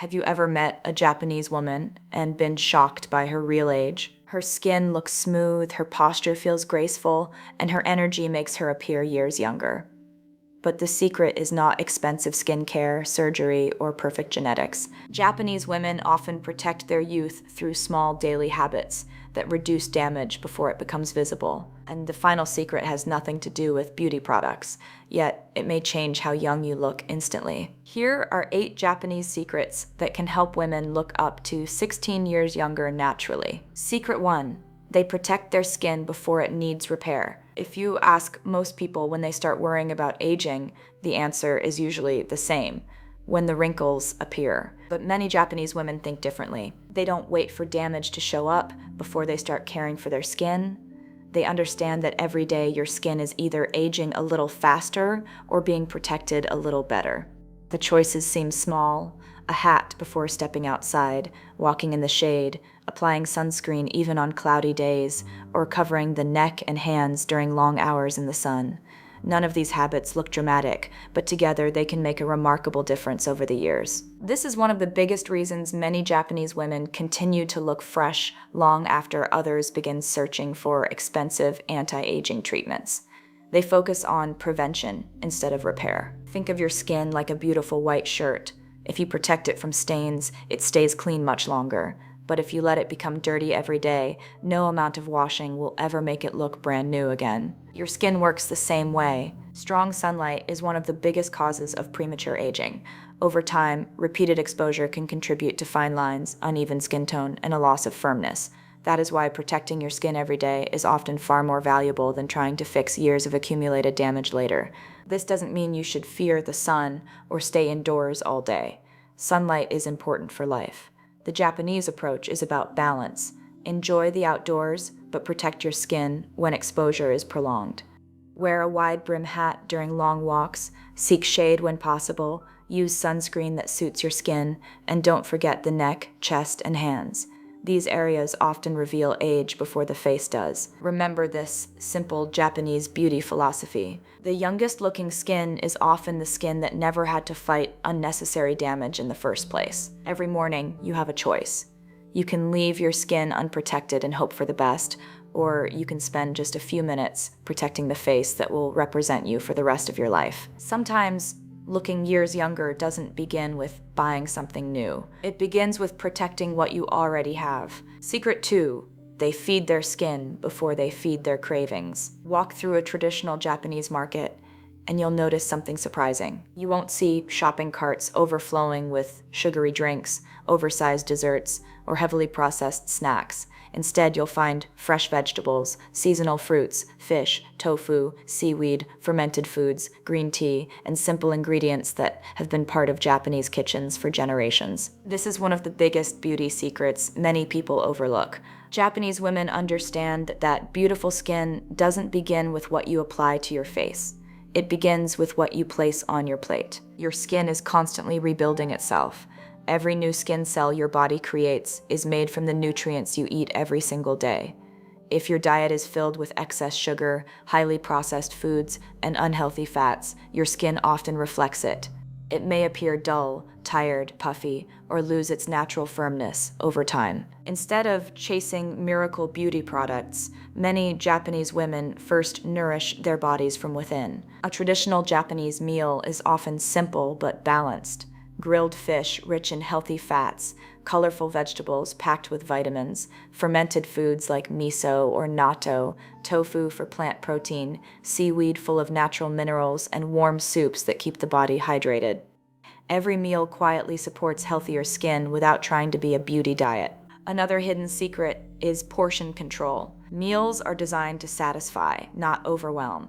Have you ever met a Japanese woman and been shocked by her real age? Her skin looks smooth, her posture feels graceful, and her energy makes her appear years younger. But the secret is not expensive skincare, surgery, or perfect genetics. Japanese women often protect their youth through small daily habits that reduce damage before it becomes visible. And the final secret has nothing to do with beauty products, yet it may change how young you look instantly. Here are 8 Japanese secrets that can help women look up to 16 years younger naturally. Secret 1. They protect their skin before it needs repair. If you ask most people when they start worrying about aging, the answer is usually the same: when the wrinkles appear. But many Japanese women think differently. They don't wait for damage to show up before they start caring for their skin. They understand that every day your skin is either aging a little faster or being protected a little better. The choices seem small: a hat before stepping outside, walking in the shade, applying sunscreen even on cloudy days, or covering the neck and hands during long hours in the sun. None of these habits look dramatic, but together they can make a remarkable difference over the years. This is one of the biggest reasons many Japanese women continue to look fresh long after others begin searching for expensive anti-aging treatments. They focus on prevention instead of repair. Think of your skin like a beautiful white shirt. If you protect it from stains, it stays clean much longer. But if you let it become dirty every day, no amount of washing will ever make it look brand new again. Your skin works the same way. Strong sunlight is one of the biggest causes of premature aging. Over time, repeated exposure can contribute to fine lines, uneven skin tone, and a loss of firmness. That is why protecting your skin every day is often far more valuable than trying to fix years of accumulated damage later. This doesn't mean you should fear the sun or stay indoors all day. Sunlight is important for life. The Japanese approach is about balance. Enjoy the outdoors, but protect your skin when exposure is prolonged. Wear a wide brim hat during long walks, seek shade when possible, use sunscreen that suits your skin, and don't forget the neck, chest, and hands. These areas often reveal age before the face does. Remember this simple Japanese beauty philosophy: the youngest looking skin is often the skin that never had to fight unnecessary damage in the first place. Every morning, you have a choice. You can leave your skin unprotected and hope for the best, or you can spend just a few minutes protecting the face that will represent you for the rest of your life. Sometimes, looking years younger doesn't begin with buying something new. It begins with protecting what you already have. Secret 2. They feed their skin before they feed their cravings. Walk through a traditional Japanese market and you'll notice something surprising. You won't see shopping carts overflowing with sugary drinks, oversized desserts, or heavily processed snacks. Instead, you'll find fresh vegetables, seasonal fruits, fish, tofu, seaweed, fermented foods, green tea, and simple ingredients that have been part of Japanese kitchens for generations. This is one of the biggest beauty secrets many people overlook. Japanese women understand that beautiful skin doesn't begin with what you apply to your face. It begins with what you place on your plate. Your skin is constantly rebuilding itself. Every new skin cell your body creates is made from the nutrients you eat every single day. If your diet is filled with excess sugar, highly processed foods, and unhealthy fats, your skin often reflects it. It may appear dull, tired, puffy, or lose its natural firmness over time. Instead of chasing miracle beauty products, many Japanese women first nourish their bodies from within. A traditional Japanese meal is often simple but balanced. Grilled fish rich in healthy fats, colorful vegetables packed with vitamins, fermented foods like miso or natto, tofu for plant protein, seaweed full of natural minerals, and warm soups that keep the body hydrated. Every meal quietly supports healthier skin without trying to be a beauty diet. Another hidden secret is portion control. Meals are designed to satisfy, not overwhelm.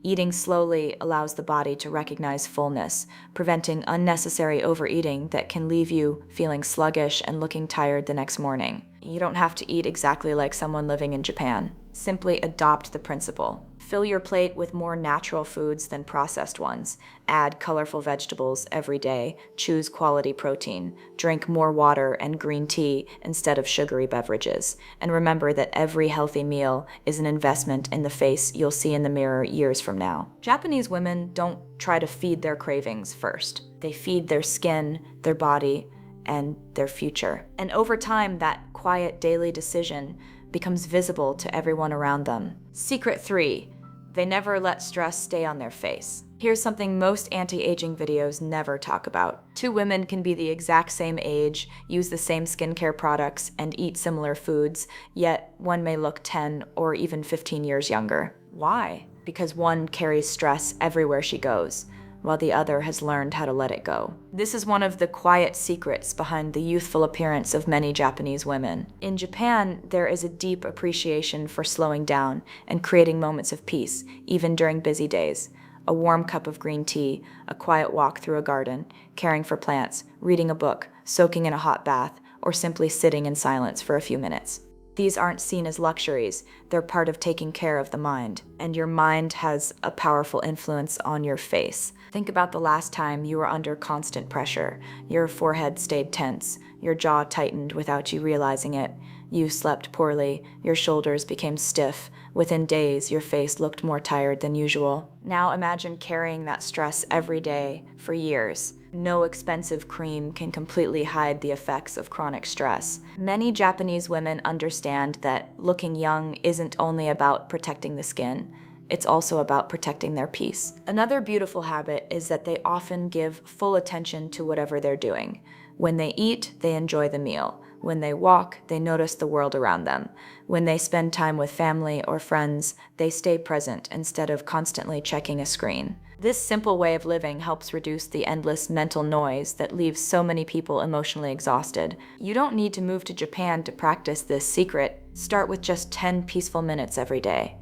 Eating slowly allows the body to recognize fullness, preventing unnecessary overeating that can leave you feeling sluggish and looking tired the next morning. You don't have to eat exactly like someone living in Japan. Simply adopt the principle. Fill your plate with more natural foods than processed ones. Add colorful vegetables every day. Choose quality protein. Drink more water and green tea instead of sugary beverages. And remember that every healthy meal is an investment in the face you'll see in the mirror years from now. Japanese women don't try to feed their cravings first. They feed their skin, their body, and their future. And over time, that quiet daily decision becomes visible to everyone around them. Secret 3, they never let stress stay on their face. Here's something most anti-aging videos never talk about. Two women can be the exact same age, use the same skincare products, and eat similar foods, yet one may look 10 or even 15 years younger. Why? Because one carries stress everywhere she goes, while the other has learned how to let it go. This is one of the quiet secrets behind the youthful appearance of many Japanese women. In Japan, there is a deep appreciation for slowing down and creating moments of peace, even during busy days. A warm cup of green tea, a quiet walk through a garden, caring for plants, reading a book, soaking in a hot bath, or simply sitting in silence for a few minutes. These aren't seen as luxuries, they're part of taking care of the mind. And your mind has a powerful influence on your face. Think about the last time you were under constant pressure. Your forehead stayed tense, your jaw tightened without you realizing it. You slept poorly, your shoulders became stiff. Within days, your face looked more tired than usual. Now imagine carrying that stress every day for years. No expensive cream can completely hide the effects of chronic stress. Many Japanese women understand that looking young isn't only about protecting the skin, it's also about protecting their peace. Another beautiful habit is that they often give full attention to whatever they're doing. When they eat, they enjoy the meal. When they walk, they notice the world around them. When they spend time with family or friends, they stay present instead of constantly checking a screen. This simple way of living helps reduce the endless mental noise that leaves so many people emotionally exhausted. You don't need to move to Japan to practice this secret. Start with just 10 peaceful minutes every day.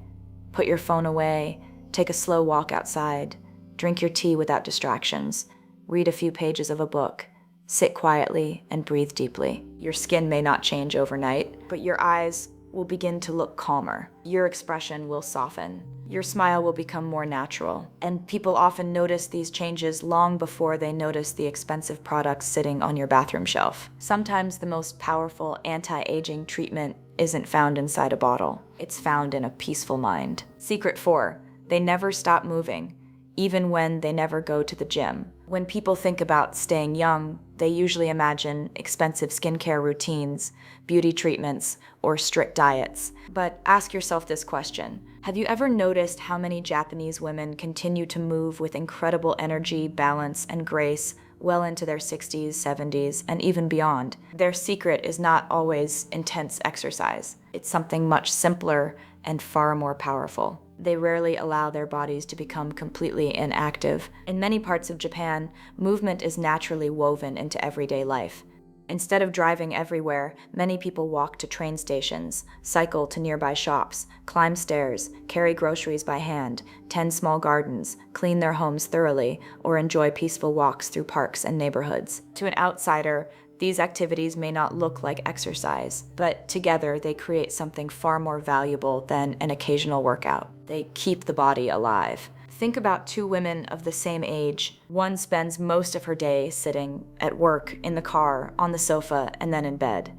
Put your phone away, take a slow walk outside, drink your tea without distractions, read a few pages of a book, sit quietly and breathe deeply. Your skin may not change overnight, but your eyes will begin to look calmer. Your expression will soften. Your smile will become more natural. And people often notice these changes long before they notice the expensive products sitting on your bathroom shelf. Sometimes the most powerful anti-aging treatment isn't found inside a bottle. It's found in a peaceful mind. Secret 4, they never stop moving, even when they never go to the gym. When people think about staying young, they usually imagine expensive skincare routines, beauty treatments, or strict diets. But ask yourself this question. Have you ever noticed how many Japanese women continue to move with incredible energy, balance, and grace well into their 60s, 70s, and even beyond? Their secret is not always intense exercise. It's something much simpler and far more powerful. They rarely allow their bodies to become completely inactive. In many parts of Japan, movement is naturally woven into everyday life. Instead of driving everywhere, many people walk to train stations, cycle to nearby shops, climb stairs, carry groceries by hand, tend small gardens, clean their homes thoroughly, or enjoy peaceful walks through parks and neighborhoods. To an outsider, these activities may not look like exercise, but together they create something far more valuable than an occasional workout. They keep the body alive. Think about two women of the same age. One spends most of her day sitting at work, in the car, on the sofa, and then in bed.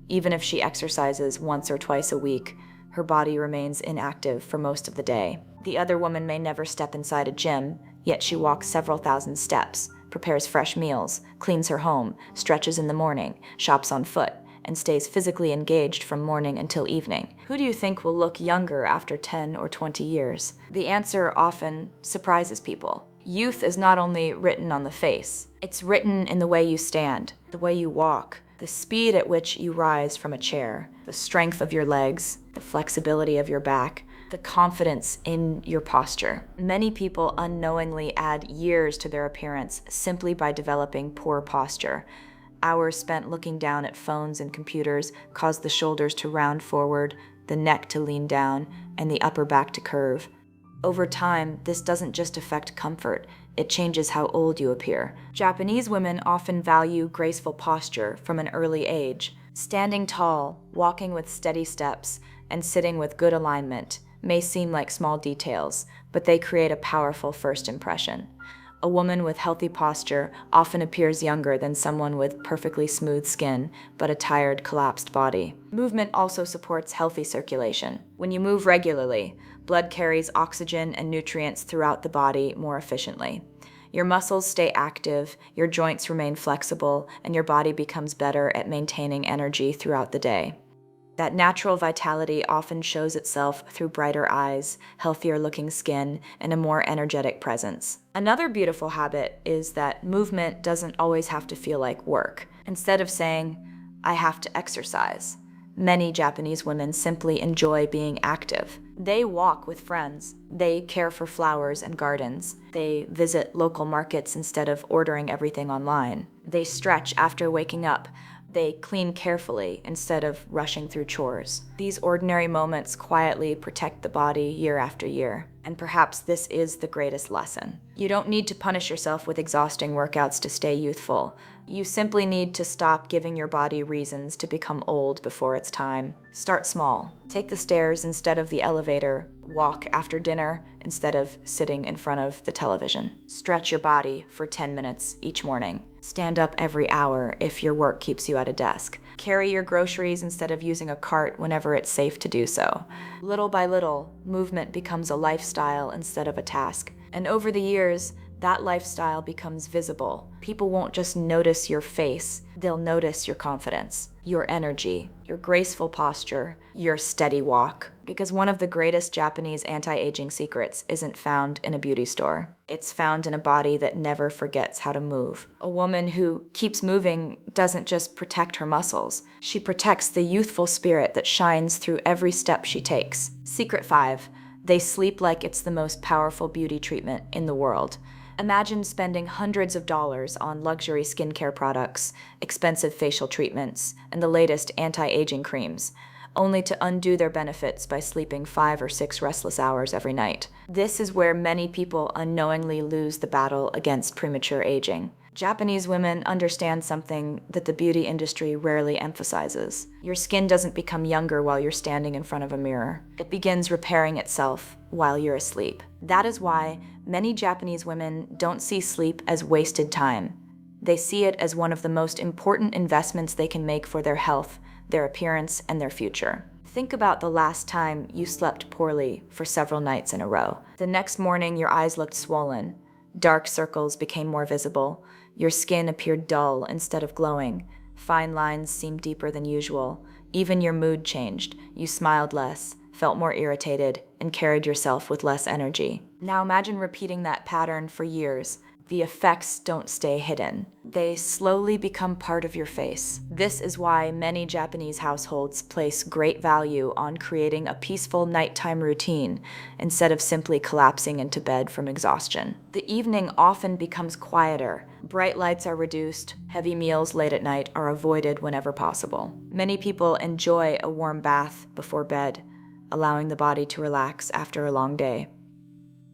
Even if she exercises once or twice a week, her body remains inactive for most of the day. The other woman may never step inside a gym, yet she walks several thousand steps, prepares fresh meals, cleans her home, stretches in the morning, shops on foot, and stays physically engaged from morning until evening. Who do you think will look younger after 10 or 20 years? The answer often surprises people. Youth is not only written on the face, it's written in the way you stand, the way you walk, the speed at which you rise from a chair, the strength of your legs, the flexibility of your back, the confidence in your posture. Many people unknowingly add years to their appearance simply by developing poor posture. Hours spent looking down at phones and computers cause the shoulders to round forward, the neck to lean down, and the upper back to curve. Over time, this doesn't just affect comfort, it changes how old you appear. Japanese women often value graceful posture from an early age. Standing tall, walking with steady steps, and sitting with good alignment may seem like small details, but they create a powerful first impression. A woman with healthy posture often appears younger than someone with perfectly smooth skin, but a tired, collapsed body. Movement also supports healthy circulation. When you move regularly, blood carries oxygen and nutrients throughout the body more efficiently. Your muscles stay active, your joints remain flexible, and your body becomes better at maintaining energy throughout the day. That natural vitality often shows itself through brighter eyes, healthier looking skin, and a more energetic presence. Another beautiful habit is that movement doesn't always have to feel like work. Instead of saying, "I have to exercise," many Japanese women simply enjoy being active. They walk with friends. They care for flowers and gardens. They visit local markets instead of ordering everything online. They stretch after waking up. They clean carefully instead of rushing through chores. These ordinary moments quietly protect the body year after year. And perhaps this is the greatest lesson. You don't need to punish yourself with exhausting workouts to stay youthful. You simply need to stop giving your body reasons to become old before it's time. Start small. Take the stairs instead of the elevator. Walk after dinner instead of sitting in front of the television. Stretch your body for 10 minutes each morning. Stand up every hour if your work keeps you at a desk. Carry your groceries instead of using a cart whenever it's safe to do so. Little by little, movement becomes a lifestyle instead of a task. And over the years, that lifestyle becomes visible. People won't just notice your face, they'll notice your confidence, your energy, your graceful posture, your steady walk. Because one of the greatest Japanese anti-aging secrets isn't found in a beauty store. It's found in a body that never forgets how to move. A woman who keeps moving doesn't just protect her muscles, she protects the youthful spirit that shines through every step she takes. Secret 5. They sleep like it's the most powerful beauty treatment in the world. Imagine spending hundreds of dollars on luxury skincare products, expensive facial treatments, and the latest anti-aging creams, only to undo their benefits by sleeping 5 or 6 restless hours every night. This is where many people unknowingly lose the battle against premature aging. Japanese women understand something that the beauty industry rarely emphasizes. Your skin doesn't become younger while you're standing in front of a mirror. It begins repairing itself while you're asleep. That is why many Japanese women don't see sleep as wasted time. They see it as one of the most important investments they can make for their health, their appearance, and their future. Think about the last time you slept poorly for several nights in a row. The next morning, your eyes looked swollen. Dark circles became more visible. Your skin appeared dull instead of glowing. Fine lines seemed deeper than usual. Even your mood changed. You smiled less, felt more irritated, and carried yourself with less energy. Now imagine repeating that pattern for years. The effects don't stay hidden. They slowly become part of your face. This is why many Japanese households place great value on creating a peaceful nighttime routine instead of simply collapsing into bed from exhaustion. The evening often becomes quieter. Bright lights are reduced. Heavy meals late at night are avoided whenever possible. Many people enjoy a warm bath before bed, allowing the body to relax after a long day.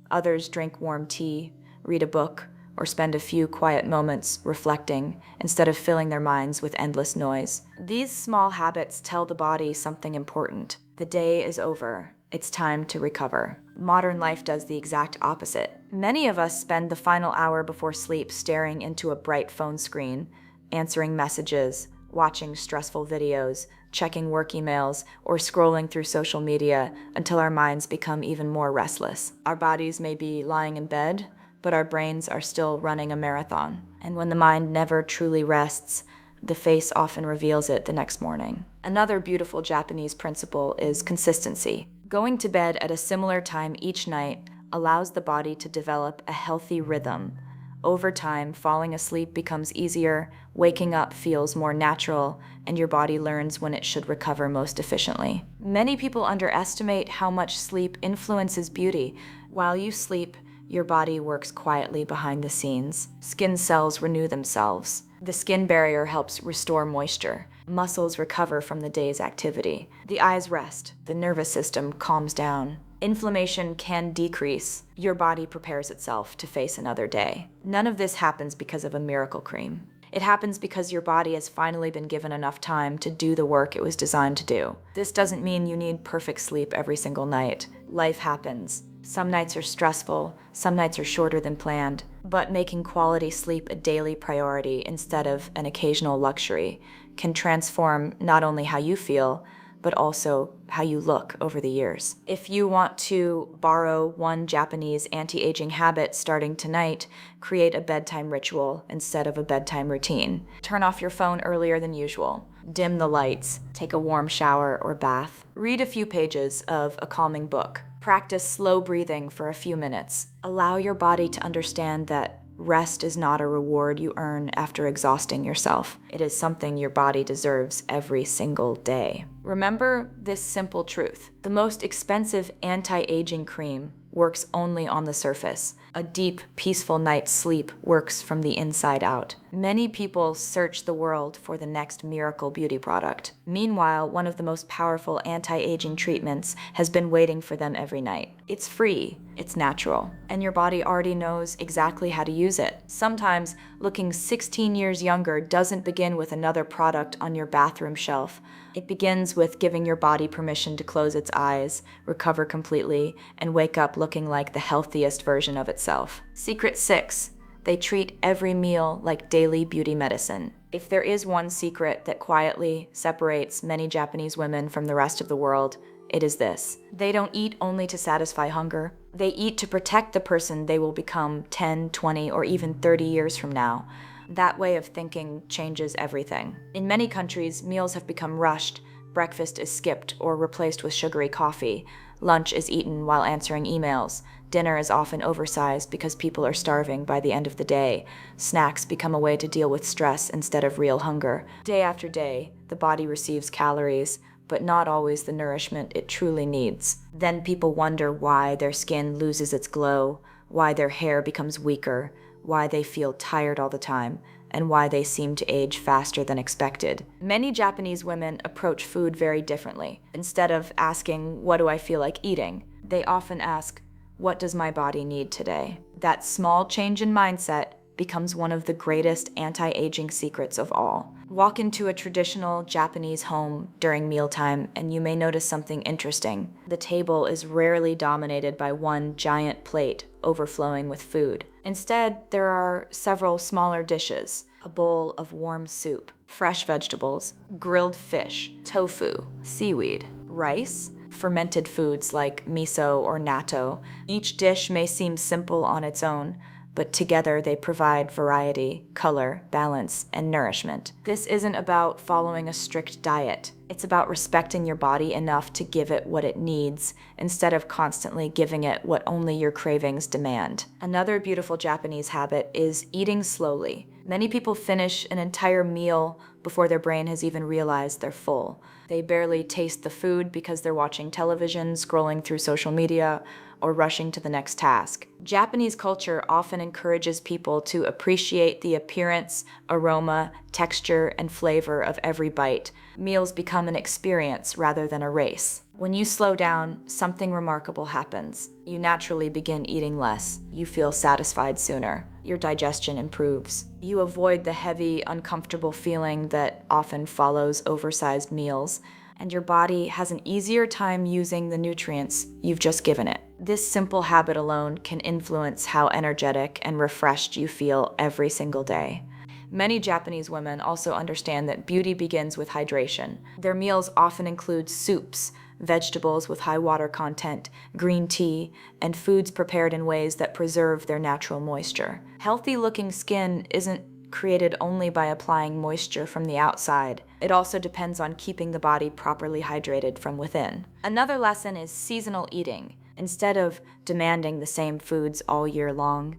Others drink warm tea, read a book, or spend a few quiet moments reflecting instead of filling their minds with endless noise. These small habits tell the body something important. The day is over. It's time to recover. Modern life does the exact opposite. Many of us spend the final hour before sleep staring into a bright phone screen, answering messages, watching stressful videos, checking work emails, or scrolling through social media until our minds become even more restless. Our bodies may be lying in bed, but our brains are still running a marathon. And when the mind never truly rests, the face often reveals it the next morning. Another beautiful Japanese principle is consistency. Going to bed at a similar time each night allows the body to develop a healthy rhythm. Over time, falling asleep becomes easier, waking up feels more natural, and your body learns when it should recover most efficiently. Many people underestimate how much sleep influences beauty. While you sleep, your body works quietly behind the scenes. Skin cells renew themselves. The skin barrier helps restore moisture. Muscles recover from the day's activity. The eyes rest. The nervous system calms down. Inflammation can decrease. Your body prepares itself to face another day. None of this happens because of a miracle cream. It happens because your body has finally been given enough time to do the work it was designed to do. This doesn't mean you need perfect sleep every single night. Life happens. Some nights are stressful, some nights are shorter than planned, but making quality sleep a daily priority instead of an occasional luxury can transform not only how you feel, but also how you look over the years. If you want to borrow one Japanese anti-aging habit starting tonight, create a bedtime ritual instead of a bedtime routine. Turn off your phone earlier than usual. Dim the lights. Take a warm shower or bath. Read a few pages of a calming book. Practice slow breathing for a few minutes. Allow your body to understand that rest is not a reward you earn after exhausting yourself. It is something your body deserves every single day. Remember this simple truth. The most expensive anti-aging cream works only on the surface. A deep, peaceful night's sleep works from the inside out. Many people search the world for the next miracle beauty product. Meanwhile, one of the most powerful anti-aging treatments has been waiting for them every night. It's free, it's natural, and your body already knows exactly how to use it. Sometimes, looking 16 years younger doesn't begin with another product on your bathroom shelf. It begins with giving your body permission to close its eyes, recover completely, and wake up looking like the healthiest version of itself. Secret 6. They treat every meal like daily beauty medicine. If there is one secret that quietly separates many Japanese women from the rest of the world, it is this. They don't eat only to satisfy hunger. They eat to protect the person they will become 10, 20, or even 30 years from now. That way of thinking changes everything. In many countries, meals have become rushed. Breakfast is skipped or replaced with sugary coffee. Lunch is eaten while answering emails. Dinner is often oversized because people are starving by the end of the day. Snacks become a way to deal with stress instead of real hunger. Day after day, the body receives calories, but not always the nourishment it truly needs. Then people wonder why their skin loses its glow, why their hair becomes weaker, why they feel tired all the time, and why they seem to age faster than expected. Many Japanese women approach food very differently. Instead of asking, "What do I feel like eating?" they often ask, "What does my body need today?" That small change in mindset becomes one of the greatest anti-aging secrets of all. Walk into a traditional Japanese home during mealtime and you may notice something interesting. The table is rarely dominated by one giant plate overflowing with food. Instead, there are several smaller dishes: a bowl of warm soup, fresh vegetables, grilled fish, tofu, seaweed, rice, fermented foods like miso or natto. Each dish may seem simple on its own, but together they provide variety, color, balance, and nourishment. This isn't about following a strict diet. It's about respecting your body enough to give it what it needs, instead of constantly giving it what only your cravings demand. Another beautiful Japanese habit is eating slowly. Many people finish an entire meal before their brain has even realized they're full. They barely taste the food because they're watching television, scrolling through social media, or rushing to the next task. Japanese culture often encourages people to appreciate the appearance, aroma, texture, and flavor of every bite. Meals become an experience rather than a race. When you slow down, something remarkable happens. You naturally begin eating less. You feel satisfied sooner. Your digestion improves. You avoid the heavy, uncomfortable feeling that often follows oversized meals, and your body has an easier time using the nutrients you've just given it. This simple habit alone can influence how energetic and refreshed you feel every single day. Many Japanese women also understand that beauty begins with hydration. Their meals often include soups, vegetables with high water content, green tea, and foods prepared in ways that preserve their natural moisture. Healthy-looking skin isn't created only by applying moisture from the outside. It also depends on keeping the body properly hydrated from within. Another lesson is seasonal eating. Instead of demanding the same foods all year long,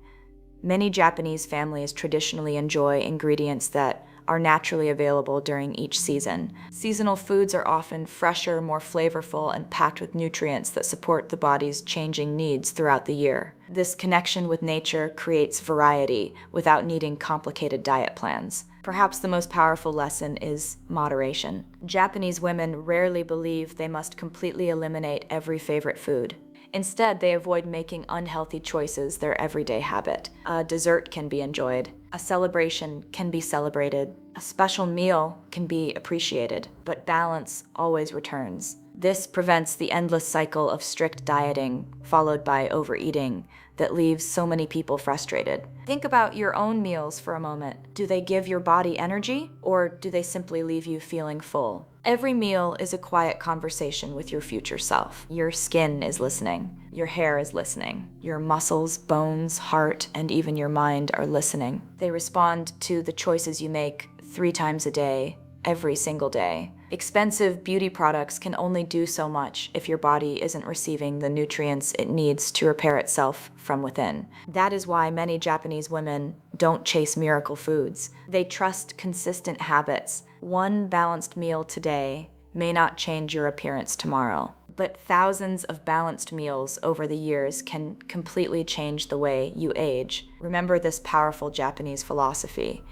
many Japanese families traditionally enjoy ingredients that are naturally available during each season. Seasonal foods are often fresher, more flavorful, and packed with nutrients that support the body's changing needs throughout the year. This connection with nature creates variety without needing complicated diet plans. Perhaps the most powerful lesson is moderation. Japanese women rarely believe they must completely eliminate every favorite food. Instead, they avoid making unhealthy choices their everyday habit. A dessert can be enjoyed. A celebration can be celebrated. A special meal can be appreciated. But balance always returns. This prevents the endless cycle of strict dieting, followed by overeating, that leaves so many people frustrated. Think about your own meals for a moment. Do they give your body energy, or do they simply leave you feeling full? Every meal is a quiet conversation with your future self. Your skin is listening. Your hair is listening. Your muscles, bones, heart, and even your mind are listening. They respond to the choices you make 3 times a day, every single day. Expensive beauty products can only do so much if your body isn't receiving the nutrients it needs to repair itself from within. That is why many Japanese women don't chase miracle foods. They trust consistent habits. One balanced meal today may not change your appearance tomorrow, but thousands of balanced meals over the years can completely change the way you age. Remember this powerful Japanese philosophy.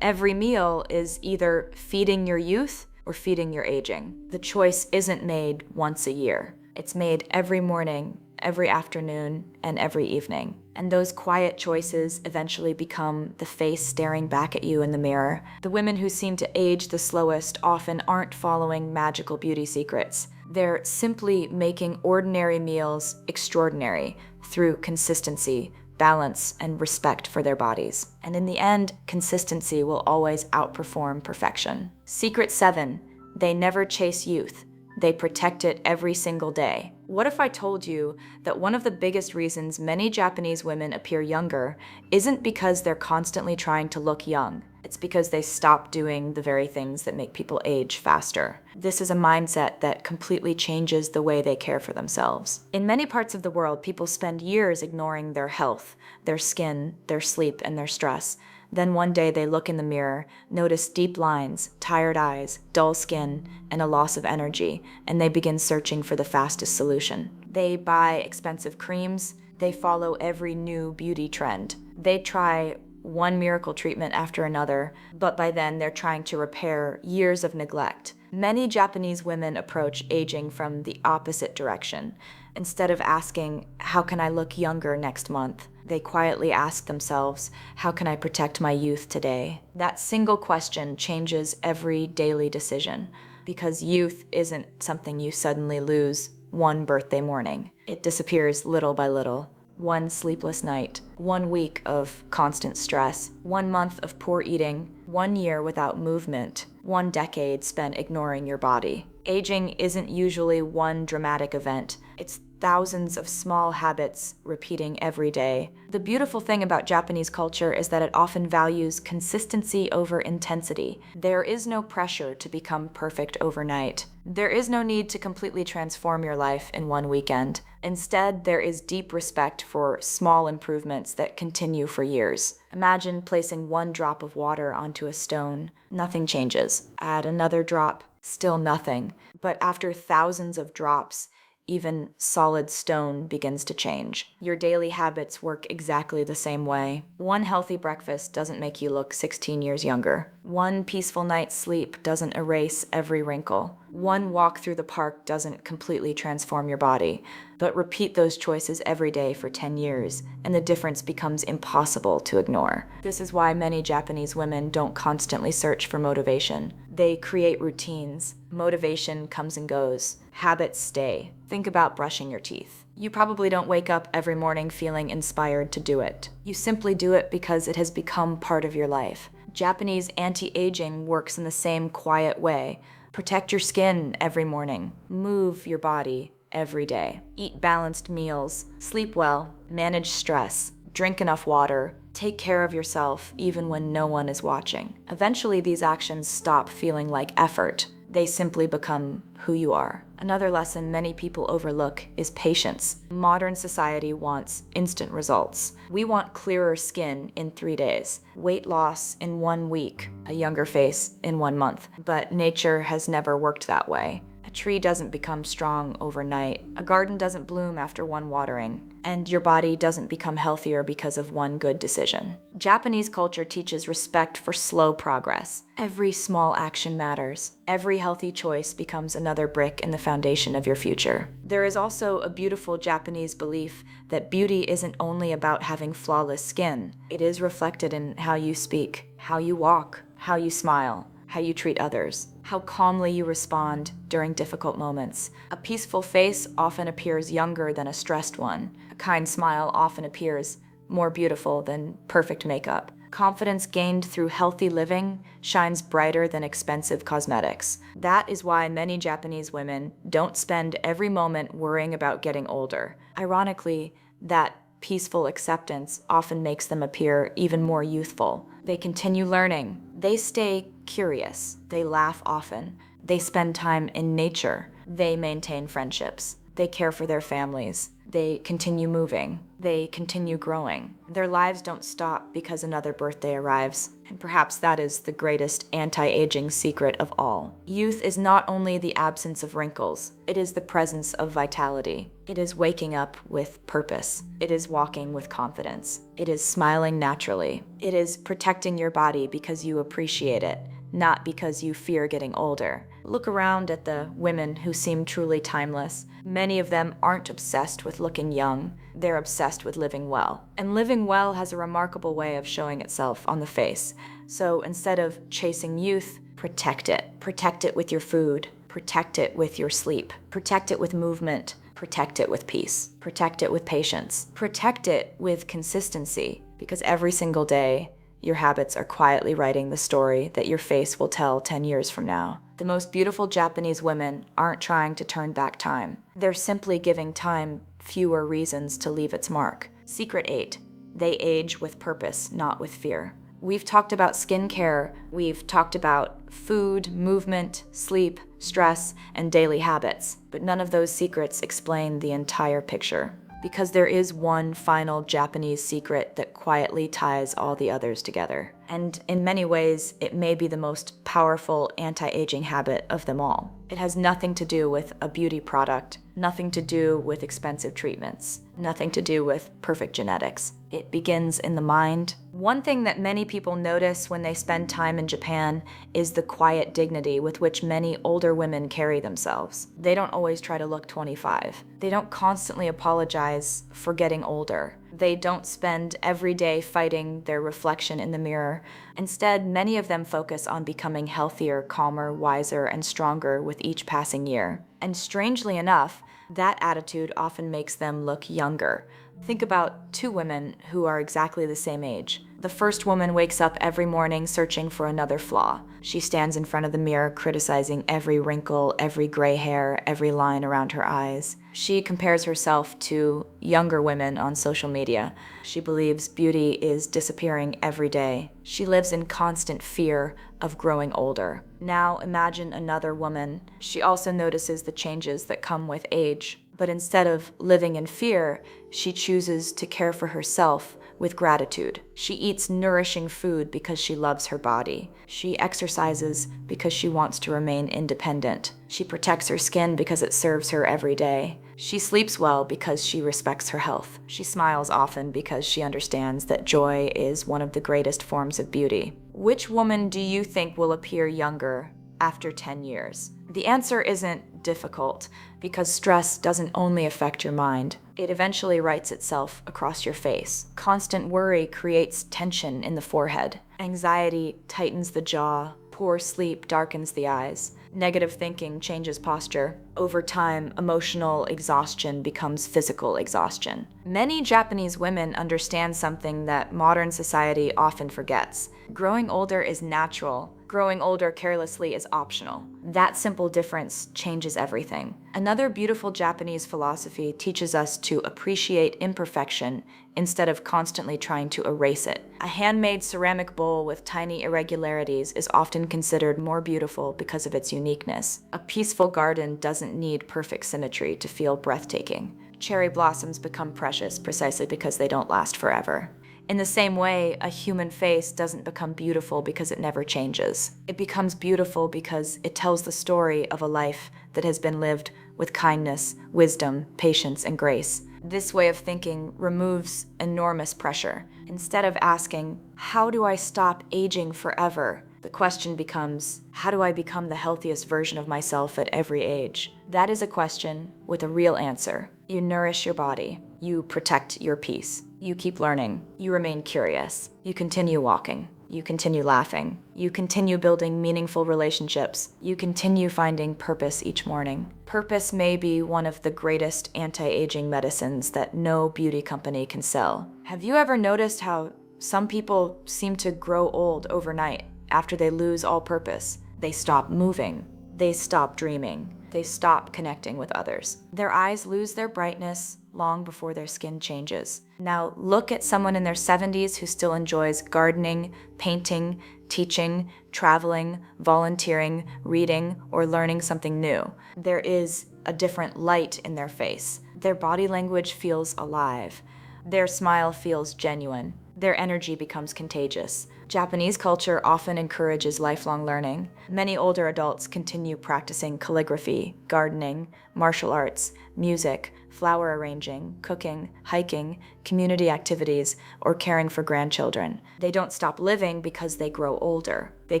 Every meal is either feeding your youth or feeding your aging. The choice isn't made once a year. It's made every morning, every afternoon, and every evening. And those quiet choices eventually become the face staring back at you in the mirror. The women who seem to age the slowest often aren't following magical beauty secrets. They're simply making ordinary meals extraordinary through consistency, balance, and respect for their bodies. And in the end, consistency will always outperform perfection. Secret 7, they never chase youth. They protect it every single day. What if I told you that one of the biggest reasons many Japanese women appear younger isn't because they're constantly trying to look young? It's because they stop doing the very things that make people age faster. This is a mindset that completely changes the way they care for themselves. In many parts of the world, people spend years ignoring their health, their skin, their sleep, and their stress. Then one day they look in the mirror, notice deep lines, tired eyes, dull skin, and a loss of energy, and they begin searching for the fastest solution. They buy expensive creams. They follow every new beauty trend. They try one miracle treatment after another, but by then they're trying to repair years of neglect. Many Japanese women approach aging from the opposite direction. Instead of asking, "How can I look younger next month?" they quietly ask themselves, "How can I protect my youth today?" That single question changes every daily decision, because youth isn't something you suddenly lose one birthday morning. It disappears little by little. One sleepless night, 1 week of constant stress, 1 month of poor eating, 1 year without movement, 1 decade spent ignoring your body. Aging isn't usually one dramatic event. It's thousands of small habits repeating every day. The beautiful thing about Japanese culture is that it often values consistency over intensity. There is no pressure to become perfect overnight. There is no need to completely transform your life in 1 weekend. Instead, there is deep respect for small improvements that continue for years. Imagine placing 1 drop of water onto a stone. Nothing changes. Add another drop, still nothing. But after thousands of drops, even solid stone begins to change. Your daily habits work exactly the same way. 1 healthy breakfast doesn't make you look 16 years younger. 1 peaceful night's sleep doesn't erase every wrinkle. 1 walk through the park doesn't completely transform your body. But repeat those choices every day for 10 years, and the difference becomes impossible to ignore. This is why many Japanese women don't constantly search for motivation. They create routines. Motivation comes and goes. Habits stay. Think about brushing your teeth. You probably don't wake up every morning feeling inspired to do it. You simply do it because it has become part of your life. Japanese anti-aging works in the same quiet way. Protect your skin every morning. Move your body every day. Eat balanced meals. Sleep well. Manage stress. Drink enough water. Take care of yourself even when no one is watching. Eventually, these actions stop feeling like effort. They simply become who you are. Another lesson many people overlook is patience. Modern society wants instant results. We want clearer skin in 3 days, weight loss in 1 week, a younger face in 1 month. But nature has never worked that way. A tree doesn't become strong overnight. A garden doesn't bloom after 1 watering. And your body doesn't become healthier because of 1 good decision. Japanese culture teaches respect for slow progress. Every small action matters. Every healthy choice becomes another brick in the foundation of your future. There is also a beautiful Japanese belief that beauty isn't only about having flawless skin. It is reflected in how you speak, how you walk, how you smile. how you treat others, how calmly you respond during difficult moments. A peaceful face often appears younger than a stressed one. A kind smile often appears more beautiful than perfect makeup. Confidence gained through healthy living shines brighter than expensive cosmetics. That is why many Japanese women don't spend every moment worrying about getting older. Ironically, that peaceful acceptance often makes them appear even more youthful. They continue learning. They stay curious. They laugh often. They spend time in nature. They maintain friendships. They care for their families. They continue moving. They continue growing. Their lives don't stop because another birthday arrives. And perhaps that is the greatest anti-aging secret of all. Youth is not only the absence of wrinkles, it is the presence of vitality. It is waking up with purpose. It is walking with confidence. It is smiling naturally. It is protecting your body because you appreciate it, not because you fear getting older. Look around at the women who seem truly timeless. Many of them aren't obsessed with looking young. They're obsessed with living well. And living well has a remarkable way of showing itself on the face. So instead of chasing youth, protect it. Protect it with your food. Protect it with your sleep. Protect it with movement. Protect it with peace. Protect it with patience. Protect it with consistency, because every single day, your habits are quietly writing the story that your face will tell 10 years from now. The most beautiful Japanese women aren't trying to turn back time. They're simply giving time fewer reasons to leave its mark. Secret 8. They age with purpose, not with fear. We've talked about skincare, we've talked about food, movement, sleep, stress, and daily habits, but none of those secrets explain the entire picture. Because there is one final Japanese secret that quietly ties all the others together. And in many ways, it may be the most powerful anti-aging habit of them all. It has nothing to do with a beauty product, nothing to do with expensive treatments, nothing to do with perfect genetics. It begins in the mind. One thing that many people notice when they spend time in Japan is the quiet dignity with which many older women carry themselves. They don't always try to look 25. They don't constantly apologize for getting older. They don't spend every day fighting their reflection in the mirror. Instead, many of them focus on becoming healthier, calmer, wiser, and stronger with each passing year. And strangely enough, that attitude often makes them look younger. Think about two women who are exactly the same age. The first woman wakes up every morning searching for another flaw. She stands in front of the mirror criticizing every wrinkle, every gray hair, every line around her eyes. She compares herself to younger women on social media. She believes beauty is disappearing every day. She lives in constant fear of growing older. Now imagine another woman. She also notices the changes that come with age. But instead of living in fear, she chooses to care for herself with gratitude. She eats nourishing food because she loves her body. She exercises because she wants to remain independent. She protects her skin because it serves her every day. She sleeps well because she respects her health. She smiles often because she understands that joy is one of the greatest forms of beauty. Which woman do you think will appear younger after 10 years? The answer isn't difficult, because stress doesn't only affect your mind. It eventually writes itself across your face. Constant worry creates tension in the forehead. Anxiety tightens the jaw. Poor sleep darkens the eyes. Negative thinking changes posture. Over time, emotional exhaustion becomes physical exhaustion. Many Japanese women understand something that modern society often forgets. Growing older is natural. Growing older carelessly is optional. That simple difference changes everything. Another beautiful Japanese philosophy teaches us to appreciate imperfection instead of constantly trying to erase it. A handmade ceramic bowl with tiny irregularities is often considered more beautiful because of its uniqueness. A peaceful garden doesn't need perfect symmetry to feel breathtaking. Cherry blossoms become precious precisely because they don't last forever. In the same way, a human face doesn't become beautiful because it never changes. It becomes beautiful because it tells the story of a life that has been lived with kindness, wisdom, patience, and grace. This way of thinking removes enormous pressure. Instead of asking, how do I stop aging forever? The question becomes, how do I become the healthiest version of myself at every age? That is a question with a real answer. You nourish your body. You protect your peace. You keep learning. You remain curious. You continue walking. You continue laughing. You continue building meaningful relationships. You continue finding purpose each morning. Purpose may be one of the greatest anti-aging medicines that no beauty company can sell. Have you ever noticed how some people seem to grow old overnight after they lose all purpose? They stop moving. They stop dreaming. They stop connecting with others. Their eyes lose their brightness long before their skin changes. Now look at someone in their 70s who still enjoys gardening, painting, teaching, traveling, volunteering, reading, or learning something new. There is a different light in their face. Their body language feels alive. Their smile feels genuine. Their energy becomes contagious. Japanese culture often encourages lifelong learning. Many older adults continue practicing calligraphy, gardening, martial arts, music, flower arranging, cooking, hiking, community activities, or caring for grandchildren. They don't stop living because they grow older. They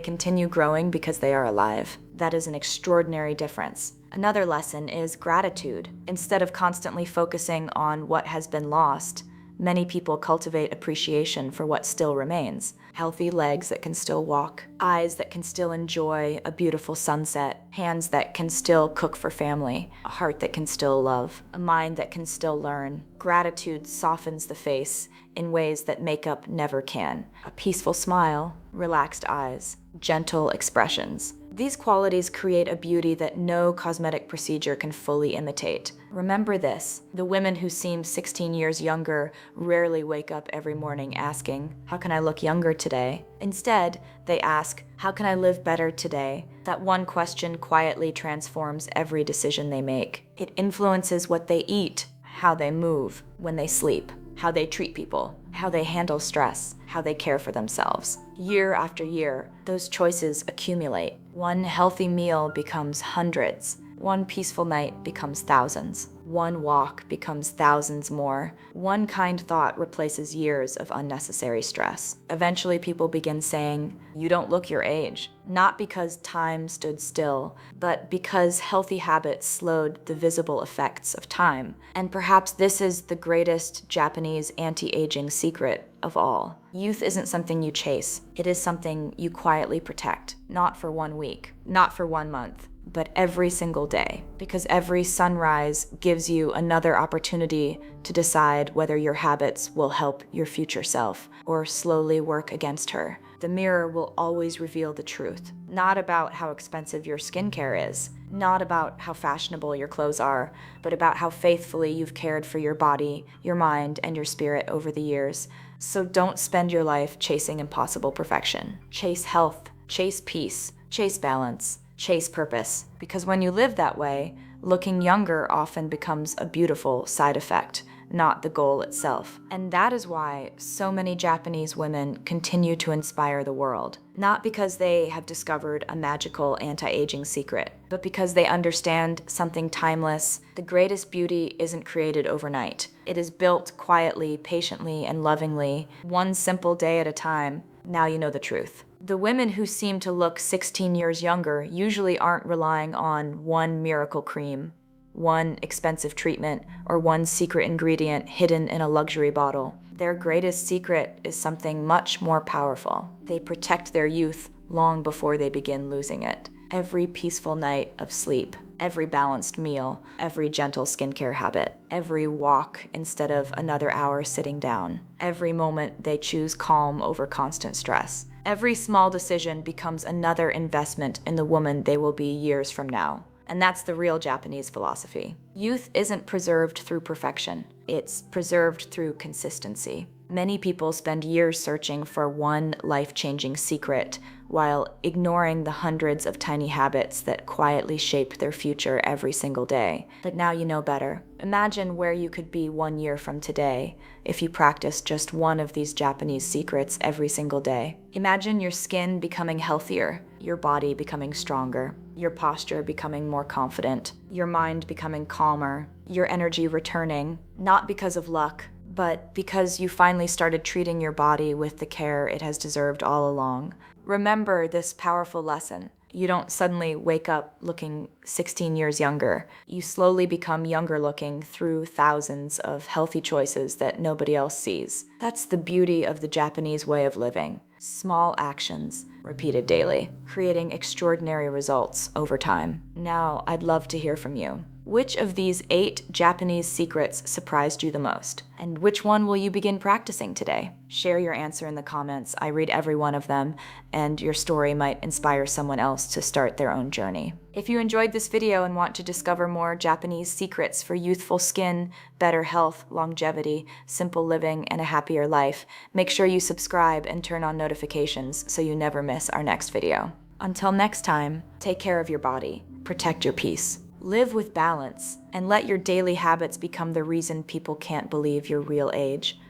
continue growing because they are alive. That is an extraordinary difference. Another lesson is gratitude. Instead of constantly focusing on what has been lost, many people cultivate appreciation for what still remains. Healthy legs that can still walk, eyes that can still enjoy a beautiful sunset, hands that can still cook for family, a heart that can still love, a mind that can still learn. Gratitude softens the face in ways that makeup never can. A peaceful smile, relaxed eyes, gentle expressions. These qualities create a beauty that no cosmetic procedure can fully imitate. Remember this, the women who seem 16 years younger rarely wake up every morning asking, "How can I look younger today?" Instead, they ask, "How can I live better today?" That one question quietly transforms every decision they make. It influences what they eat, how they move, when they sleep, how they treat people, how they handle stress, how they care for themselves. Year after year, those choices accumulate. One healthy meal becomes hundreds. One peaceful night becomes thousands. One walk becomes thousands more. One kind thought replaces years of unnecessary stress. Eventually, people begin saying, "You don't look your age." Not because time stood still, but because healthy habits slowed the visible effects of time. And perhaps this is the greatest Japanese anti-aging secret of all. Youth isn't something you chase. It is something you quietly protect. Not for 1 week, not for 1 month, but every single day. Because every sunrise gives you another opportunity to decide whether your habits will help your future self or slowly work against her. The mirror will always reveal the truth. Not about how expensive your skincare is, not about how fashionable your clothes are, but about how faithfully you've cared for your body, your mind, and your spirit over the years. So don't spend your life chasing impossible perfection. Chase health, chase peace, chase balance, chase purpose. Because when you live that way, looking younger often becomes a beautiful side effect, not the goal itself. And that is why so many Japanese women continue to inspire the world. Not because they have discovered a magical anti-aging secret, but because they understand something timeless. The greatest beauty isn't created overnight. It is built quietly, patiently, and lovingly, one simple day at a time. Now you know the truth. The women who seem to look 16 years younger usually aren't relying on one miracle cream, one expensive treatment, or one secret ingredient hidden in a luxury bottle. Their greatest secret is something much more powerful. They protect their youth long before they begin losing it. Every peaceful night of sleep, every balanced meal, every gentle skincare habit, every walk instead of another hour sitting down, every moment they choose calm over constant stress. Every small decision becomes another investment in the woman they will be years from now. And that's the real Japanese philosophy. Youth isn't preserved through perfection. It's preserved through consistency. Many people spend years searching for one life-changing secret while ignoring the hundreds of tiny habits that quietly shape their future every single day. But now you know better. Imagine where you could be 1 year from today if you practiced just one of these Japanese secrets every single day. Imagine your skin becoming healthier, your body becoming stronger, your posture becoming more confident, your mind becoming calmer, your energy returning, not because of luck, but because you finally started treating your body with the care it has deserved all along. Remember this powerful lesson. You don't suddenly wake up looking 16 years younger. You slowly become younger looking through thousands of healthy choices that nobody else sees. That's the beauty of the Japanese way of living. Small actions, repeated daily, creating extraordinary results over time. Now, I'd love to hear from you. Which of these 8 Japanese secrets surprised you the most? And which one will you begin practicing today? Share your answer in the comments. I read every one of them, and your story might inspire someone else to start their own journey. If you enjoyed this video and want to discover more Japanese secrets for youthful skin, better health, longevity, simple living, and a happier life, make sure you subscribe and turn on notifications so you never miss our next video. Until next time, take care of your body, protect your peace. Live with balance, and let your daily habits become the reason people can't believe your real age.